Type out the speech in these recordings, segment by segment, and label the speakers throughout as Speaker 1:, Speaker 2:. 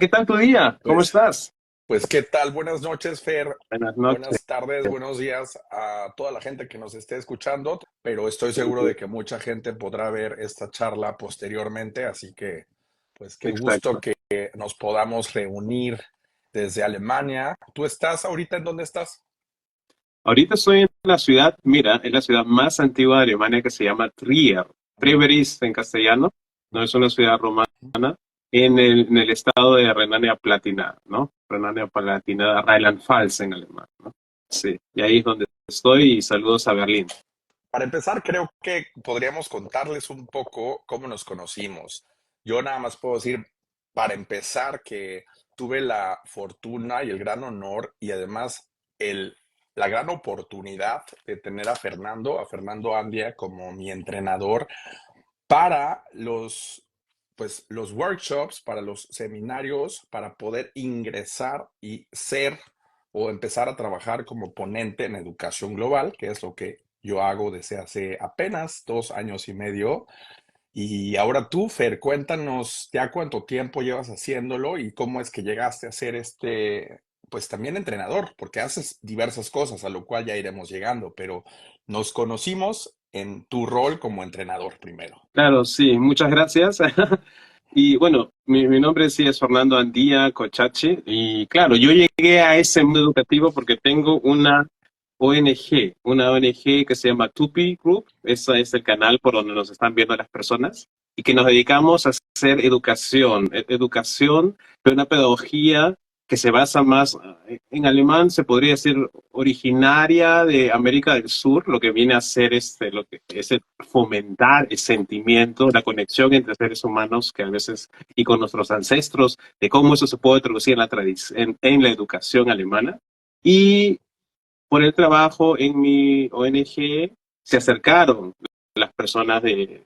Speaker 1: ¿qué tal tu día? ¿Cómo
Speaker 2: Pues,
Speaker 1: estás?
Speaker 2: pues, ¿qué tal? Buenas noches, Fer.
Speaker 1: Buenas noches.
Speaker 2: Buenas tardes, buenos días a toda la gente que nos esté escuchando, pero estoy seguro de que mucha gente podrá ver esta charla posteriormente, así que, pues, qué gusto
Speaker 1: Exacto.
Speaker 2: que nos podamos reunir desde Alemania. ¿Tú estás ahorita en dónde estás?
Speaker 1: Ahorita estoy en la ciudad, mira, es la ciudad más antigua de Alemania que se llama Trier. Treveris en castellano, no es una ciudad romana, en el estado de Renania-Palatinada, ¿no? Renania-Palatinada, Rheinland-Pfalz en alemán, ¿no? Sí, y ahí es donde estoy y saludos a Berlín.
Speaker 2: Para empezar, creo que podríamos contarles un poco cómo nos conocimos. Yo nada más puedo decir, para empezar, que tuve la fortuna y el gran honor y además la gran oportunidad de tener a Fernando Andia, como mi entrenador para los workshops, para los seminarios, para poder ingresar y ser o empezar a trabajar como ponente en educación global, que es lo que yo hago desde hace apenas 2 años y medio. Y ahora tú, Fer, cuéntanos ya cuánto tiempo llevas haciéndolo y cómo es que llegaste a ser pues también entrenador, porque haces diversas cosas, a lo cual ya iremos llegando, pero nos conocimos en tu rol como entrenador primero.
Speaker 1: Claro, sí, muchas gracias. Y bueno, mi nombre sí es Fernando Andía Cochachi y claro, yo llegué a ese mundo educativo porque tengo una ONG que se llama Tupi Group, ese es el canal por donde nos están viendo las personas y que nos dedicamos a hacer educación de una pedagogía que se basa más, en alemán se podría decir originaria de América del Sur, lo que viene a ser lo que es el fomentar el sentimiento, la conexión entre seres humanos que a veces y con nuestros ancestros, de cómo eso se puede traducir en la educación alemana. Y por el trabajo en mi ONG se acercaron las personas de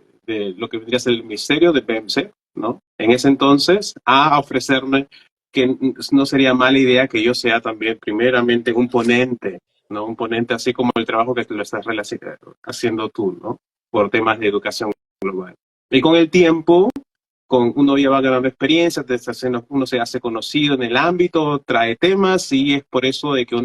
Speaker 1: lo que vendría a ser el ministerio de BMC, ¿no? En ese entonces, a ofrecerme que no sería mala idea que yo sea también primeramente un ponente, ¿no? Un ponente así como el trabajo que lo estás haciendo tú, ¿no? Por temas de educación global. Y con el tiempo, uno lleva ganando experiencia, uno se hace conocido en el ámbito, trae temas y es por eso de que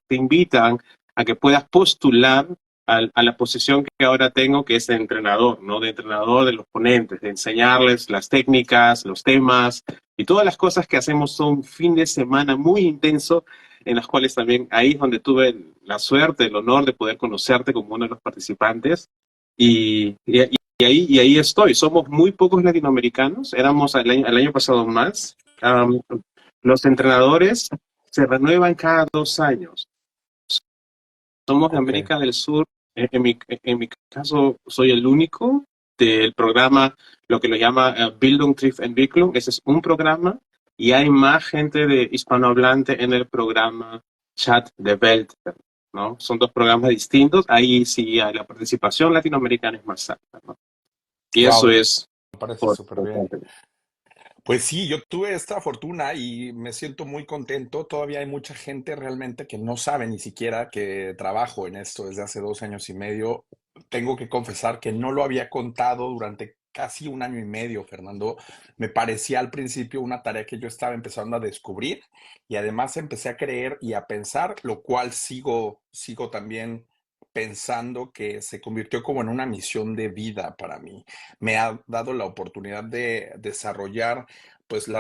Speaker 1: te invitan a que puedas postular a la posición que ahora tengo, que es de entrenador, ¿no? De entrenador de los ponentes, de enseñarles las técnicas, los temas y todas las cosas que hacemos son fin de semana muy intenso, en las cuales también ahí es donde tuve la suerte, el honor de poder conocerte como uno de los participantes. Y ahí estoy. Somos muy pocos latinoamericanos. Éramos el año pasado más. Los entrenadores se renuevan cada 2 años. Somos de
Speaker 2: Ok.
Speaker 1: América del Sur. En mi caso, soy el único del programa, lo que lo llama Bildung trifft Entwicklung. Ese es un programa y hay más gente de hispanohablante en el programa Chat de Welt, ¿no? Son dos programas distintos. Ahí sí la participación latinoamericana es más alta, ¿no? Y eso
Speaker 2: Wow,
Speaker 1: es
Speaker 2: me parece
Speaker 1: por,
Speaker 2: súper
Speaker 1: por
Speaker 2: bien. Pues sí, yo tuve esta fortuna y me siento muy contento. Todavía hay mucha gente realmente que no sabe ni siquiera que trabajo en esto desde hace 2 años y medio. Tengo que confesar que no lo había contado durante casi un año y medio, Fernando. Me parecía al principio una tarea que yo estaba empezando a descubrir y además empecé a creer y a pensar, lo cual sigo también pensando que se convirtió como en una misión de vida para mí. Me ha dado la oportunidad de desarrollar pues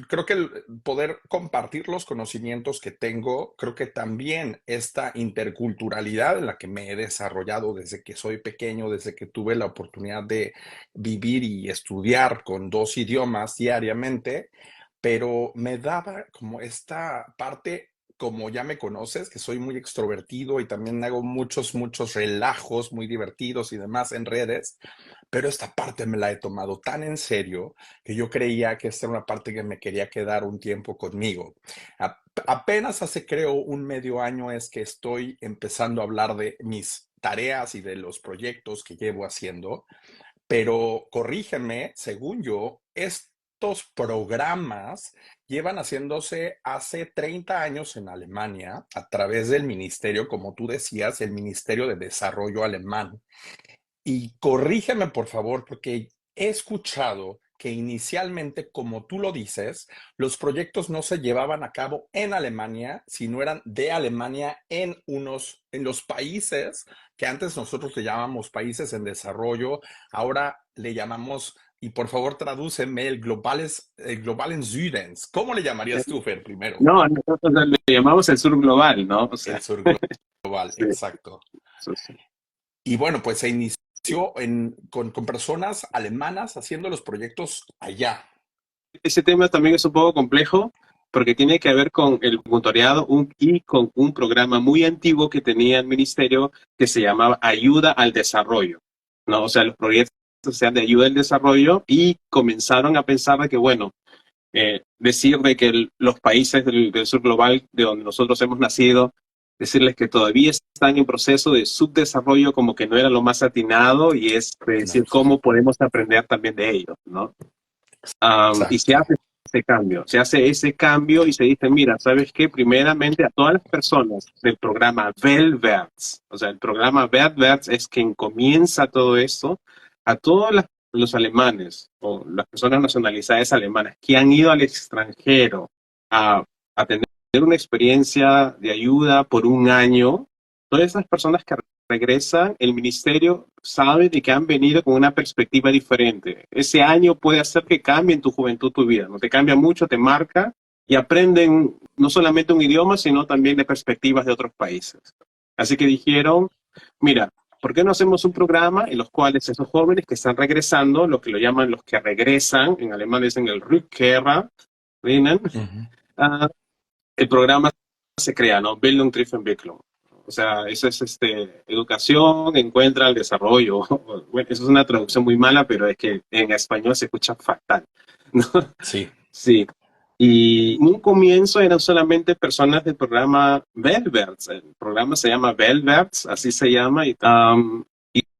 Speaker 2: creo que el poder compartir los conocimientos que tengo, creo que también esta interculturalidad en la que me he desarrollado desde que soy pequeño, desde que tuve la oportunidad de vivir y estudiar con 2 idiomas diariamente, pero me daba como esta parte, como ya me conoces, que soy muy extrovertido y también hago muchos relajos muy divertidos y demás en redes, pero esta parte me la he tomado tan en serio que yo creía que esta era una parte que me quería quedar un tiempo conmigo. Apenas hace creo un medio año es que estoy empezando a hablar de mis tareas y de los proyectos que llevo haciendo, pero corrígeme, según yo, estos programas llevan haciéndose hace 30 años en Alemania a través del ministerio, como tú decías, el Ministerio de Desarrollo Alemán. Y corrígeme, por favor, porque he escuchado que inicialmente, como tú lo dices, los proyectos no se llevaban a cabo en Alemania, sino eran de Alemania en los países que antes nosotros le llamamos países en desarrollo, ahora le llamamos, y por favor tradúceme, el globalen Südens. ¿Cómo le llamarías tú, Fer, primero?
Speaker 1: No, nosotros le llamamos el sur global, ¿no? O
Speaker 2: El
Speaker 1: sea,
Speaker 2: sur global,
Speaker 1: sí,
Speaker 2: exacto.
Speaker 1: sí.
Speaker 2: Y bueno, pues se inició con personas alemanas haciendo los proyectos allá.
Speaker 1: Ese tema también es un poco complejo porque tiene que ver con el voluntariado y con un programa muy antiguo que tenía el ministerio que se llamaba Ayuda al Desarrollo, ¿no? O sea, los proyectos sean de ayuda al desarrollo y comenzaron a pensar de que, bueno, decir de que los países del sur global, de donde nosotros hemos nacido, decirles que todavía están en proceso de subdesarrollo como que no era lo más atinado y es decir
Speaker 2: No,
Speaker 1: cómo podemos aprender también de ellos, ¿no? Y
Speaker 2: exacto.
Speaker 1: se hace ese cambio y se dice, mira, ¿sabes qué? Primeramente a todas las personas del programa Weltwärts, o sea, el programa Weltwärts es quien comienza todo esto, a todos los alemanes o las personas nacionalizadas alemanas que han ido al extranjero a tener una experiencia de ayuda por un año, todas esas personas que regresan, el ministerio sabe de que han venido con una perspectiva diferente. Ese año puede hacer que cambie en tu juventud tu vida, no te cambia mucho, te marca y aprenden no solamente un idioma, sino también de perspectivas de otros países. Así que dijeron, mira, ¿por qué no hacemos un programa en los cuales esos jóvenes que están regresando, lo que lo llaman los que regresan, en alemán dicen el Rückkehrer, vienen,
Speaker 2: Ujú.
Speaker 1: uh, el programa se crea, ¿no? Bildung trifft Entwicklung. O sea, eso es educación, encuentra el desarrollo. Bueno, eso es una traducción muy mala, pero es que en español se escucha fatal, ¿no?
Speaker 2: Sí.
Speaker 1: Sí. Y un comienzo eran solamente personas del programa Weltwärts. El programa se llama Weltwärts, así se llama. Y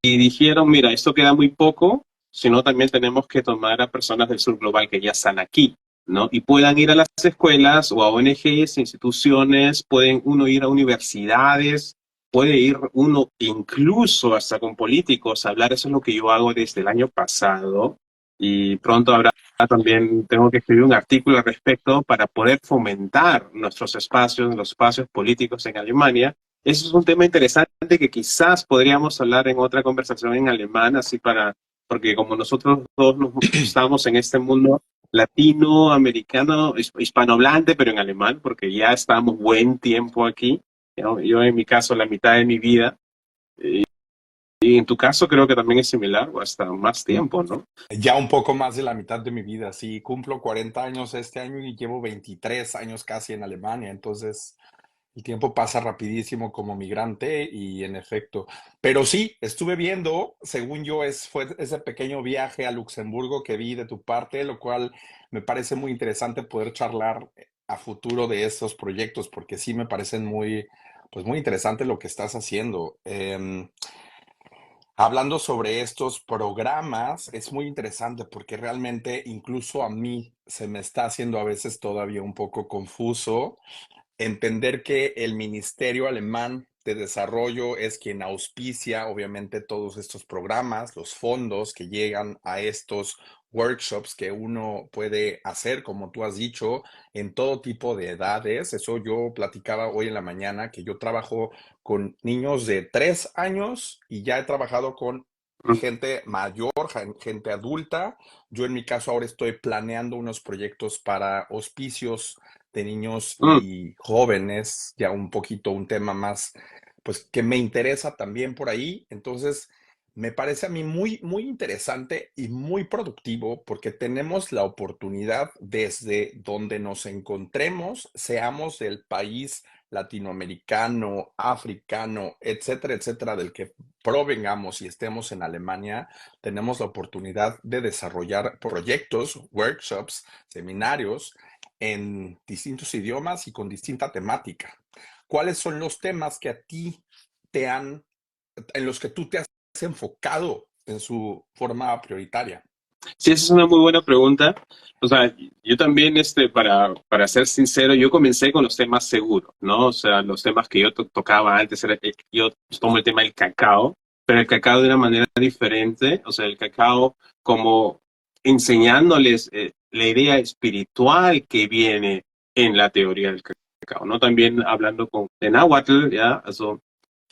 Speaker 1: dijeron, mira, esto queda muy poco, sino también tenemos que tomar a personas del sur global que ya están aquí, ¿no? Y puedan ir a las escuelas o a ONGs, instituciones, pueden uno ir a universidades, puede ir uno incluso hasta con políticos a hablar. Eso es lo que yo hago desde el año pasado y pronto habrá también, tengo que escribir un artículo al respecto para poder fomentar nuestros espacios, los espacios políticos en Alemania. Eso es un tema interesante que quizás podríamos hablar en otra conversación en alemán, así porque como nosotros todos nos estamos en este mundo latinoamericano, hispanohablante, pero en alemán, porque ya estamos buen tiempo aquí. Yo en mi caso la mitad de mi vida, y en tu caso creo que también es similar o hasta más tiempo, ¿no?
Speaker 2: Ya un poco más de la mitad de mi vida. Sí, cumplo 40 años este año y llevo 23 años casi en Alemania. Entonces, el tiempo pasa rapidísimo como migrante y en efecto. Pero sí, estuve viendo, según yo, fue ese pequeño viaje a Luxemburgo que vi de tu parte, lo cual me parece muy interesante poder charlar a futuro de estos proyectos, porque sí me parecen pues muy interesante lo que estás haciendo. Hablando sobre estos programas, es muy interesante porque realmente incluso a mí se me está haciendo a veces todavía un poco confuso entender que el Ministerio Alemán de Desarrollo es quien auspicia, obviamente, todos estos programas, los fondos que llegan a estos workshops que uno puede hacer, como tú has dicho, en todo tipo de edades. Eso yo platicaba hoy en la mañana, que yo trabajo con niños de 3 años y ya he trabajado con gente mayor, gente adulta. Yo en mi caso ahora estoy planeando unos proyectos para hospicios de niños
Speaker 1: Mm.
Speaker 2: y jóvenes, ya un poquito un tema más, pues que me interesa también por ahí. Entonces, me parece a mí muy interesante y muy productivo porque tenemos la oportunidad desde donde nos encontremos, seamos del país latinoamericano, africano, etcétera, etcétera, del que provengamos y estemos en Alemania, tenemos la oportunidad de desarrollar proyectos, workshops, seminarios en distintos idiomas y con distinta temática. ¿Cuáles son los temas que a ti en los que tú te has enfocado en su forma prioritaria?
Speaker 1: Sí, esa es una muy buena pregunta. O sea, yo también, para ser sincero, yo comencé con los temas seguros, ¿no? O sea, los temas que yo tocaba antes, yo tomo el tema del cacao, pero el cacao de una manera diferente. O sea, el cacao como enseñándoles la idea espiritual que viene en la teoría del cacao, ¿no? También hablando de náhuatl, ¿ya?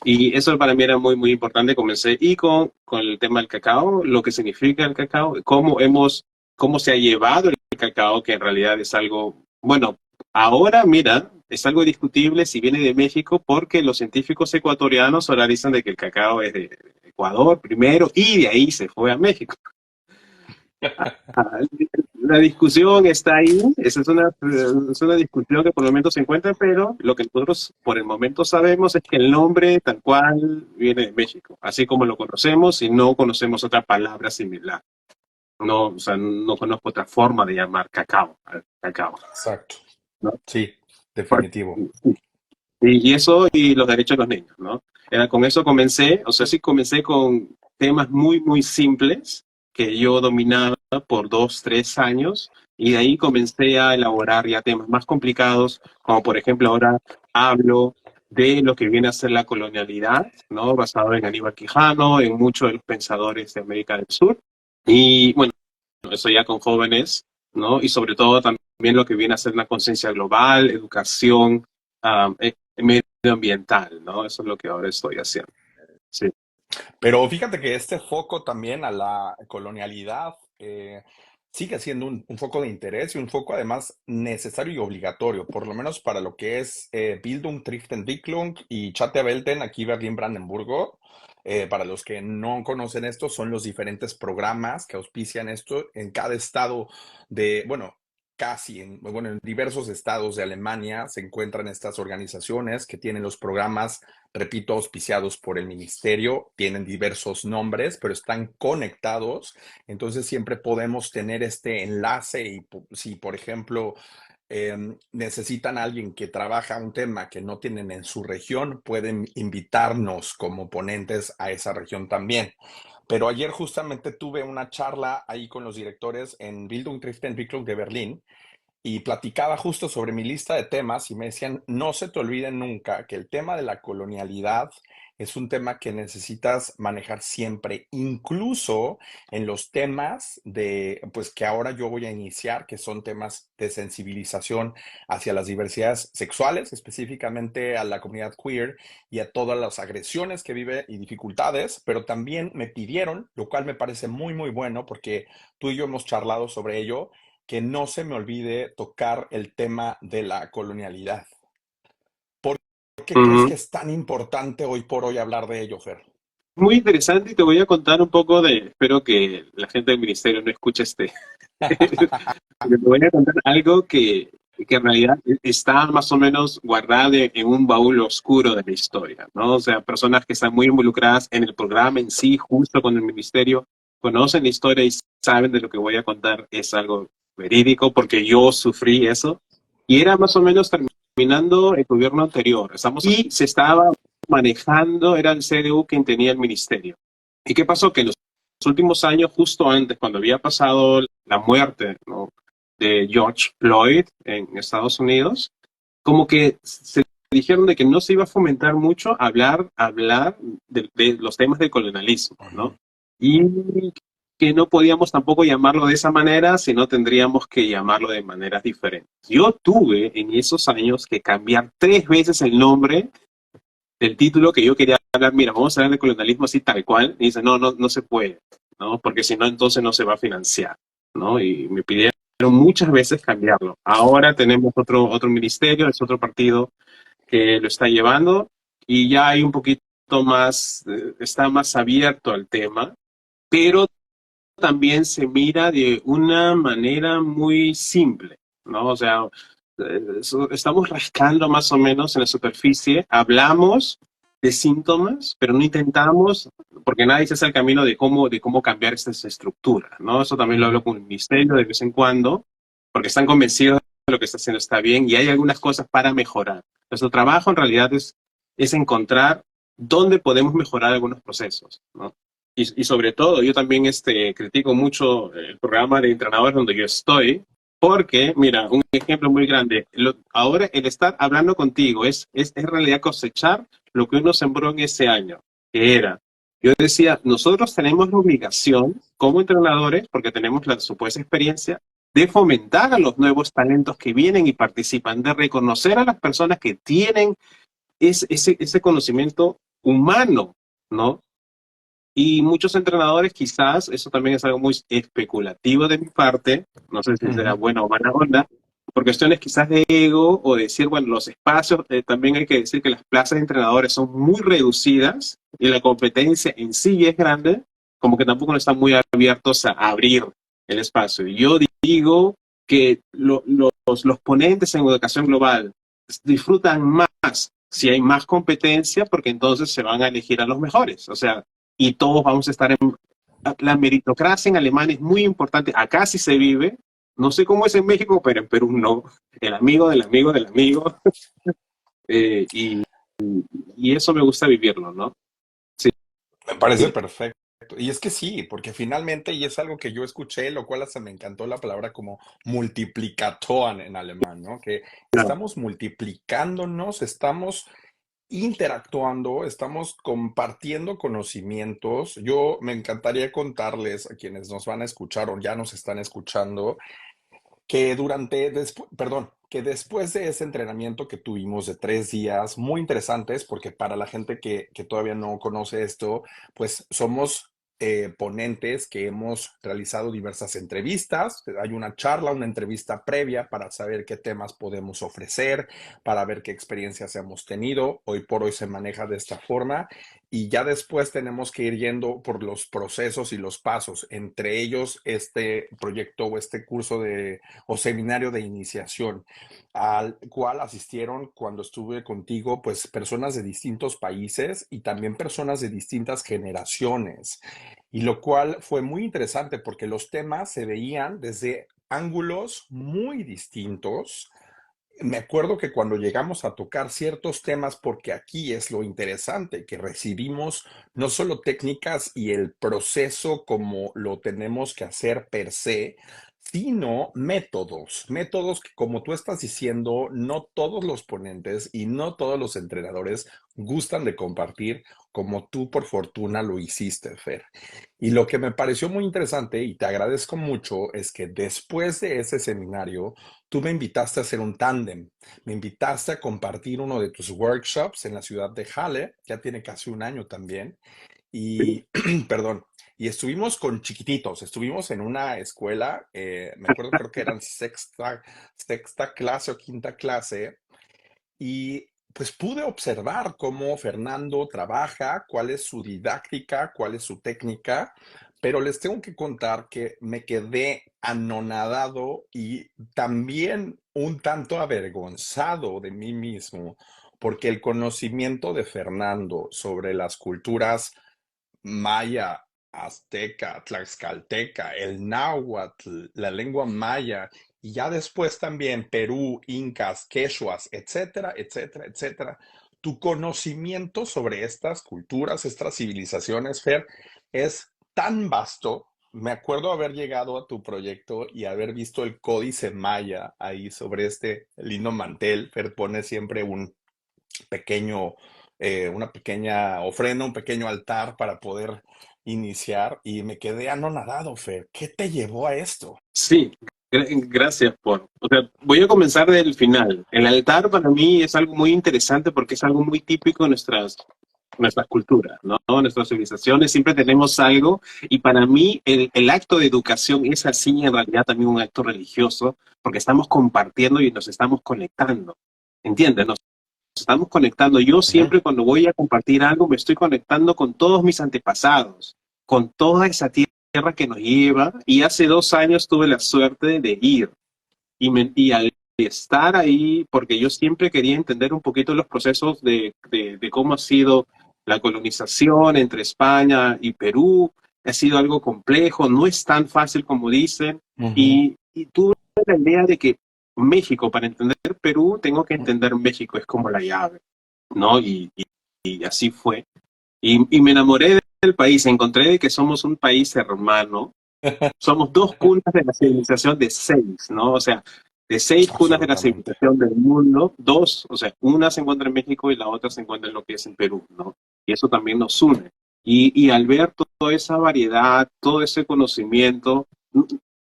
Speaker 1: Y eso para mí era muy, muy importante. Comencé y con el tema del cacao, lo que significa el cacao, cómo se ha llevado el cacao, que en realidad es algo, bueno, ahora, mira, es algo discutible si viene de México, porque los científicos ecuatorianos ahora dicen de que el cacao es de Ecuador primero y de ahí se fue a México. La discusión está ahí, esa es una discusión que por el momento se encuentra, pero lo que nosotros por el momento sabemos es que el nombre tal cual viene de México, así como lo conocemos, y no conocemos otra palabra similar. No, o sea, no conozco otra forma de llamar cacao al cacao,
Speaker 2: Exacto.
Speaker 1: ¿no?
Speaker 2: Sí, definitivo.
Speaker 1: Y eso y los derechos de los niños, ¿no? Con eso comencé, o sea, sí comencé con temas muy, muy simples que yo dominaba por 2, 3 años, y de ahí comencé a elaborar ya temas más complicados, como por ejemplo ahora hablo de lo que viene a ser la colonialidad, ¿no? Basado en Aníbal Quijano, en muchos de los pensadores de América del Sur, y bueno, eso ya con jóvenes, ¿no? Y sobre todo también lo que viene a ser la conciencia global, educación, medioambiental, ¿no? Eso es lo que ahora estoy haciendo. Sí.
Speaker 2: Pero fíjate que este foco también a la colonialidad sigue siendo un foco de interés y un foco además necesario y obligatorio, por lo menos para lo que es Bildung, Triftentwicklung y Chattea Welten aquí Berlín-Brandenburgo. Para los que no conocen esto, son los diferentes programas que auspician esto en cada estado bueno, en diversos estados de Alemania se encuentran estas organizaciones que tienen los programas, repito, auspiciados por el ministerio, tienen diversos nombres, pero están conectados, entonces siempre podemos tener este enlace y si, por ejemplo, necesitan a alguien que trabaja un tema que no tienen en su región, pueden invitarnos como ponentes a esa región también. Pero ayer justamente tuve una charla ahí con los directores en Bildung, Triftentwicklung de Berlín y platicaba justo sobre mi lista de temas y me decían, no se te olvide nunca que el tema de la colonialidad es un tema que necesitas manejar siempre, incluso en los temas pues que ahora yo voy a iniciar, que son temas de sensibilización hacia las diversidades sexuales, específicamente a la comunidad queer y a todas las agresiones que vive y dificultades, pero también me pidieron, lo cual me parece muy, muy bueno, porque tú y yo hemos charlado sobre ello, que no se me olvide tocar el tema de la colonialidad. ¿Por qué crees que
Speaker 1: Ujú.
Speaker 2: es tan importante hoy por hoy hablar de ello, Fer?
Speaker 1: Muy interesante, y te voy a contar un poco espero que la gente del ministerio no escuche porque te voy a contar algo que en realidad está más o menos guardado en un baúl oscuro de la historia, ¿no? O sea, personas que están muy involucradas en el programa en sí, justo con el ministerio, conocen la historia y saben de lo que voy a contar es algo verídico, porque yo sufrí eso. Y era más o menos terminando el gobierno anterior. Y se estaba manejando, era el CDU quien tenía el ministerio. ¿Y qué pasó? Que en los últimos años, justo antes, cuando había pasado la muerte, ¿no?, de George Floyd en Estados Unidos, como que se dijeron de que no se iba a fomentar mucho hablar de los temas del colonialismo,
Speaker 2: Ujú.
Speaker 1: ¿no? Y que no podíamos tampoco llamarlo de esa manera, sino tendríamos que llamarlo de maneras diferentes. Yo tuve en esos años que cambiar 3 veces el nombre del título que yo quería hablar. Mira, vamos a hablar de colonialismo así tal cual. Y dice, no, no, no se puede, ¿no? Porque si no, entonces no se va a financiar, ¿no? Y me pidieron muchas veces cambiarlo. Ahora tenemos otro ministerio, es otro partido que lo está llevando, y ya hay un poquito más, está más abierto al tema, pero también se mira de una manera muy simple, ¿no? O sea, estamos rascando más o menos en la superficie, hablamos de síntomas, pero no intentamos, porque nadie se hace el camino de cómo cambiar estas estructuras, ¿no? Eso también lo hablo con el ministerio de vez en cuando, porque están convencidos de que lo que está haciendo está bien y hay algunas cosas para mejorar. Nuestro trabajo en realidad es encontrar dónde podemos mejorar algunos procesos, ¿no? Y sobre todo, yo también critico mucho el programa de entrenadores donde yo estoy, porque, mira, un ejemplo muy grande, ahora el estar hablando contigo es en realidad cosechar lo que uno sembró en ese año, que era Yo decía, nosotros tenemos la obligación como entrenadores, porque tenemos la supuesta experiencia, de fomentar a los nuevos talentos que vienen y participan, de reconocer a las personas que tienen ese conocimiento humano, ¿no? Y muchos entrenadores, quizás, eso también es algo muy especulativo de mi parte, no sé si será buena o mala onda, por cuestiones quizás de ego o de decir, bueno, los espacios, también hay que decir que las plazas de entrenadores son muy reducidas y la competencia en sí es grande, como que tampoco no están muy abiertos a abrir el espacio. Y yo digo que los ponentes en educación global disfrutan más si hay más competencia, porque entonces se van a elegir a los mejores. O sea, y todos vamos a estar en... La meritocracia en Alemania es muy importante. Acá sí se vive. No sé cómo es en México, pero en Perú no. El amigo del amigo del amigo. eh, y, y eso me gusta vivirlo, ¿no? Sí.
Speaker 2: Me parece perfecto. Y es que sí, porque finalmente, y es algo que yo escuché, lo cual hasta me encantó la palabra como multiplicatoren en alemán, ¿no? Que
Speaker 1: Claro.
Speaker 2: estamos multiplicándonos, estamos interactuando, estamos compartiendo conocimientos. Yo me encantaría contarles a quienes nos van a escuchar o ya nos están escuchando que que después de ese entrenamiento que tuvimos de 3 días, muy interesantes, porque para la gente que todavía no conoce esto, pues somos ponentes que hemos realizado diversas entrevistas. Hay una charla, una entrevista previa para saber qué temas podemos ofrecer, para ver qué experiencias hemos tenido. Hoy por hoy se maneja de esta forma y ya después tenemos que ir yendo por los procesos y los pasos, entre ellos este proyecto o este curso o seminario de iniciación, al cual asistieron cuando estuve contigo, pues personas de distintos países y también personas de distintas generaciones, y lo cual fue muy interesante porque los temas se veían desde ángulos muy distintos. Me acuerdo que cuando llegamos a tocar ciertos temas, porque aquí es lo interesante, que recibimos no solo técnicas y el proceso como lo tenemos que hacer per se, sino métodos que, como tú estás diciendo, no todos los ponentes y no todos los entrenadores gustan de compartir como tú por fortuna lo hiciste, Fer. Y lo que me pareció muy interesante y te agradezco mucho es que después de ese seminario, tú me invitaste a hacer un tándem, me invitaste a compartir uno de tus workshops en la ciudad de Halle, ya tiene casi un año también, y, perdón, y estuvimos con chiquititos, estuvimos en una escuela, me acuerdo, creo que eran sexta clase o quinta clase, y pues pude observar cómo Fernando trabaja, cuál es su didáctica, cuál es su técnica, pero les tengo que contar que me quedé anonadado y también un tanto avergonzado de mí mismo, porque el conocimiento de Fernando sobre las culturas maya, azteca, tlaxcalteca, el náhuatl, la lengua maya, y ya después también Perú, incas, quechuas, etcétera, etcétera, etcétera. Tu conocimiento sobre estas culturas, estas civilizaciones, Fer, es tan vasto. Me acuerdo haber llegado a tu proyecto y haber visto el códice maya ahí sobre este lindo mantel. Fer pone siempre un pequeño, una pequeña ofrenda, un pequeño altar para poder iniciar y me quedé anonadado, Fer. ¿Qué te llevó a esto?
Speaker 1: Sí, gracias por... O sea, voy a comenzar del final. El altar para mí es algo muy interesante porque es algo muy típico de nuestras culturas, ¿no? Nuestras civilizaciones siempre tenemos algo y para mí el acto de educación es así en realidad también un acto religioso porque estamos compartiendo y nos estamos conectando, ¿entiendes? Nos estamos conectando. Yo
Speaker 2: Ujú.
Speaker 1: siempre cuando voy a compartir algo me estoy conectando con todos mis antepasados, con toda esa tierra que nos lleva y hace 2 años tuve la suerte de ir y al estar ahí, porque yo siempre quería entender un poquito los procesos de cómo ha sido la colonización entre España y Perú, ha sido algo complejo, no es tan fácil como dicen,
Speaker 2: Ujú.
Speaker 1: y tuve la idea de que México, para entender Perú, tengo que entender México, es como la llave, ¿no? Y así fue. Y me enamoré del país, encontré de que somos un país hermano, somos dos cunas de la civilización de 6, ¿no? O sea, de 6 cunas de la
Speaker 2: Absolutamente.
Speaker 1: civilización del mundo, dos, o sea, una se encuentra en México y la otra se encuentra en lo que es en Perú, ¿no? Y eso también nos une. Y al ver toda esa variedad, todo ese conocimiento,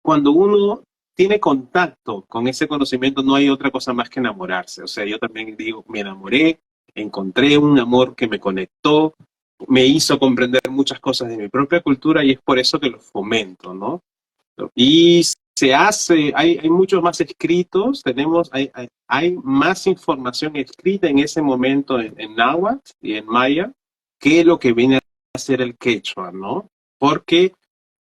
Speaker 1: cuando uno tiene contacto con ese conocimiento, no hay otra cosa más que enamorarse. O sea, yo también digo, me enamoré, encontré un amor que me conectó, me hizo comprender muchas cosas de mi propia cultura y es por eso que lo fomento, ¿no? Y se hace, hay muchos más escritos, hay más información escrita en ese momento en náhuatl y en maya que lo que viene a ser el quechua, ¿no? Porque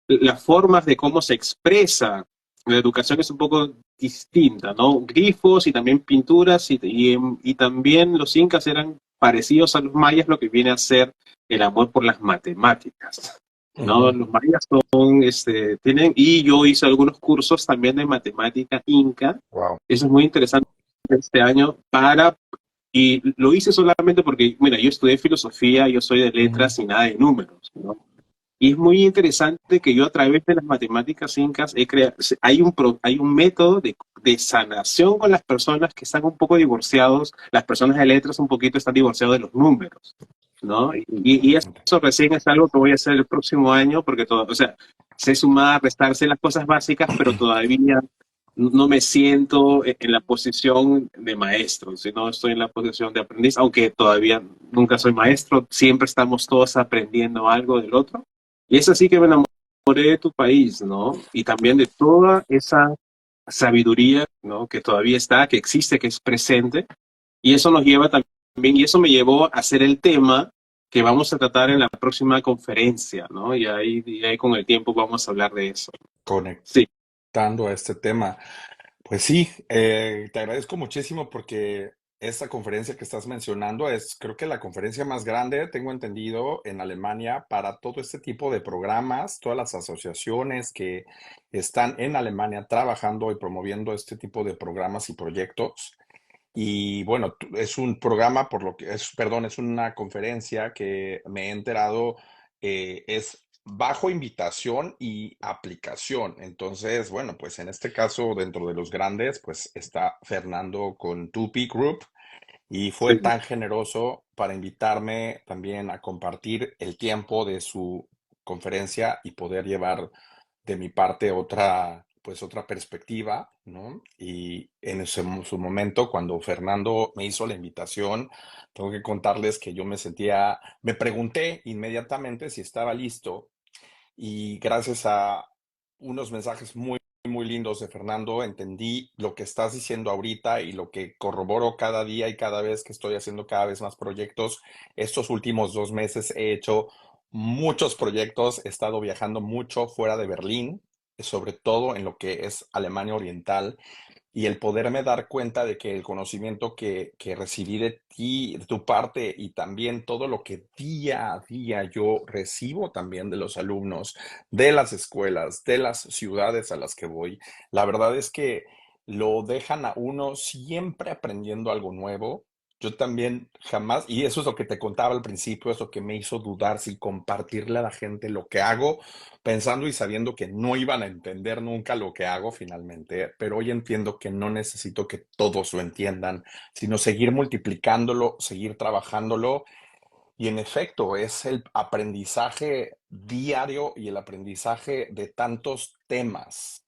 Speaker 1: las formas de cómo se expresa la educación es un poco distinta, ¿no? Grifos y también pinturas y también los incas eran parecidos a los mayas, lo que viene a ser el amor por las matemáticas. No,
Speaker 2: Ujú.
Speaker 1: los mayas son, tienen, y yo hice algunos cursos también de matemática inca.
Speaker 2: Wow.
Speaker 1: Eso es muy interesante este año y lo hice solamente porque, mira, yo estudié filosofía, yo soy de
Speaker 2: Ujú.
Speaker 1: letras y nada de números, ¿no? Y es muy interesante que yo a través de las matemáticas incas hay un método de sanación con las personas que están un poco divorciados, las personas de letras un poquito están divorciados de los números, ¿no? Y eso recién es algo que voy a hacer el próximo año porque todo, o sea, sé sumar, restarse las cosas básicas, pero todavía no me siento en la posición de maestro, sino estoy en la posición de aprendiz, aunque todavía nunca soy maestro, siempre estamos todos aprendiendo algo del otro. Y es así que me enamoré de tu país, ¿no? Y también de toda esa sabiduría, ¿no? Que todavía está, que existe, que es presente. Y eso nos lleva también, y eso me llevó a hacer el tema que vamos a tratar en la próxima conferencia, ¿no? Y ahí con el tiempo vamos a hablar de eso. Sí,
Speaker 2: Conectando a este tema. Pues sí, te agradezco muchísimo porque esta conferencia que estás mencionando es, creo que la conferencia más grande, tengo entendido, en Alemania para todo este tipo de programas, todas las asociaciones que están en Alemania trabajando y promoviendo este tipo de programas y proyectos. Y bueno, es un programa, por lo que es, perdón, es una conferencia que me he enterado, es bajo invitación y aplicación. Entonces, bueno, pues en este caso, dentro de los grandes, pues está Fernando con Tupi Group y fue
Speaker 1: sí.
Speaker 2: tan generoso para invitarme también a compartir el tiempo de su conferencia y poder llevar de mi parte otra, pues otra perspectiva, ¿no? Y en su momento, cuando Fernando me hizo la invitación, tengo que contarles que yo me pregunté inmediatamente si estaba listo y gracias a unos mensajes muy lindos de Fernando, entendí lo que estás diciendo ahorita y lo que corroboro cada día y cada vez que estoy haciendo cada vez más proyectos. Estos últimos 2 meses he hecho muchos proyectos, he estado viajando mucho fuera de Berlín, sobre todo en lo que es Alemania Oriental y el poderme dar cuenta de que el conocimiento que recibí de ti, de tu parte, y también todo lo que día a día yo recibo también de los alumnos, de las escuelas, de las ciudades a las que voy, la verdad es que lo dejan a uno siempre aprendiendo algo nuevo. Yo también jamás, y eso es lo que te contaba al principio, eso que me hizo dudar si compartirle a la gente lo que hago pensando y sabiendo que no iban a entender nunca lo que hago finalmente, pero hoy entiendo que no necesito que todos lo entiendan, sino seguir multiplicándolo, seguir trabajándolo. Y en efecto, es el aprendizaje diario y el aprendizaje de tantos temas.